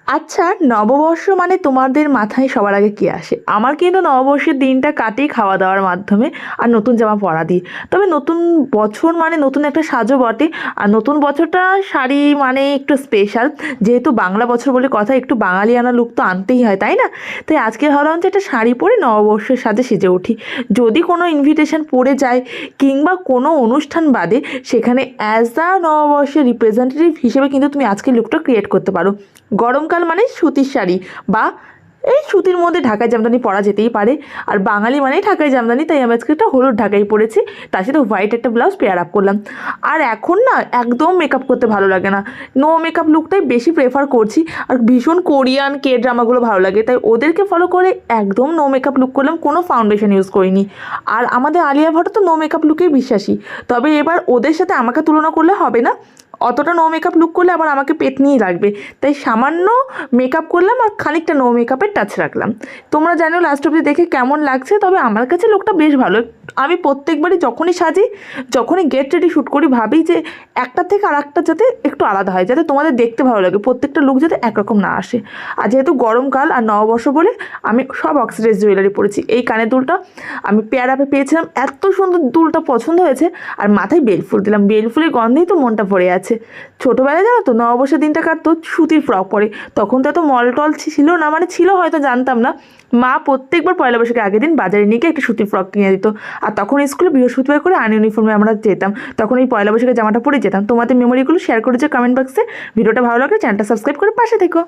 আচ্ছা, নববর্ষ মানে তোমাদের মাথায় সবার আগে কী আসে? আমার কিন্তু নববর্ষের দিনটা কাটি খাওয়া-দাওয়ার মাধ্যমে আর নতুন জামা পরা দিয়ে। তবে নতুন বছর মানে নতুন একটা সাজও বটে। আর নতুন বছরটা শাড়ি মানে একটু স্পেশাল। যেহেতু বাংলা বছর বলে কথা, একটু বাঙালিয়ানা লুক তো আনতেই হয়, তাই না? তাই আজকে ভাবলাম যে একটা শাড়ি পরে নববর্ষের সাজে সেজে উঠি। যদি কোনো ইনভিটেশন পড়ে যায় কিংবা কোনো অনুষ্ঠান বাদে, সেখানে অ্যাজ আ নববর্ষের রিপ্রেজেন্টেটিভ হিসেবে কিন্তু তুমি আজকের লুকটা ক্রিয়েট করতে পারো। গরমকাল মানে সুতির শাড়ি বা এই সুতির মধ্যে ঢাকাই জামদানি পরা যেতেই পারে। আর বাঙালি মানেই ঢাকাই জামদানি, তাই আমি আজকে একটা হলুদ ঢাকাই পরেছি, তার সাথে হোয়াইট একটা ব্লাউজ পেয়ার আপ করলাম। আর এখন না একদম মেকআপ করতে ভালো লাগে না, নো মেকআপ লুকটাই বেশি প্রেফার করছি। আর ভীষণ কোরিয়ান কে ড্রামাগুলো ভালো লাগে, তাই ওদেরকে ফলো করে একদম নো মেকআপ লুক করলাম, কোনো ফাউন্ডেশন ইউজ করিনি। আর আমাদের আলিয়া ভট্ট তো নো মেকআপ লুকেই বিশ্বাসী, তবে এবার ওদের সাথে আমাকে তুলনা করলে হবে না। অতটা নো মেকআপ লুক করলে আবার আমাকে পেতনিই লাগবে, তাই সামান্য মেকআপ করলাম আর খানিকটা নো মেকআপের টাচ রাখলাম। তোমরা জানো লাস্ট অবধি দেখে কেমন লাগছে, তবে আমার কাছে লুকটা বেশ ভালো। আমি প্রত্যেকবারই যখনই সাজি, যখনই গেট রেডি শ্যুট করি, ভাবি যে একটা থেকে আর একটা যাতে একটু আলাদা হয়, যাতে তোমাদের দেখতে ভালো লাগে, প্রত্যেকটা লুক যাতে একরকম না আসে। আর যেহেতু গরমকাল আর নববর্ষ বলে আমি সব অক্সিডাইজ জুয়েলারি পরেছি। এই কানের দুলটা আমি পেয়ার আপে পেয়েছিলাম, এত সুন্দর দুলটা পছন্দ হয়েছে। আর মাথায় বেলফুল দিলাম, বেলফুলের গন্ধেই তো মনটা ভরে আছে। ছোটোবেলায় জানো তো নববর্ষের দিনটা কাটতো সুতির ফ্রক পরে, তখন তো এত মল টল ছিল না, মানে ছিল হয়তো জানতাম না। মা প্রত্যেকবার পয়লা বৈশাখের আগের দিন বাজারে নিয়ে গিয়ে একটা সুতির ফ্রক কিনে দিত। আর তখন স্কুলে বৃহস্পতিবার করে ইউনিফর্মে আমরা যেতাম, তখন এই পয়লা বৈশাখের জামাটা পরে যেতাম। তোমাদের মেমোরিগুলো শেয়ার করেছে কমেন্ট বক্সে। ভিডিওটা ভালো লাগলে চ্যানেলটা সাবস্ক্রাইব করে পাশে থেকো।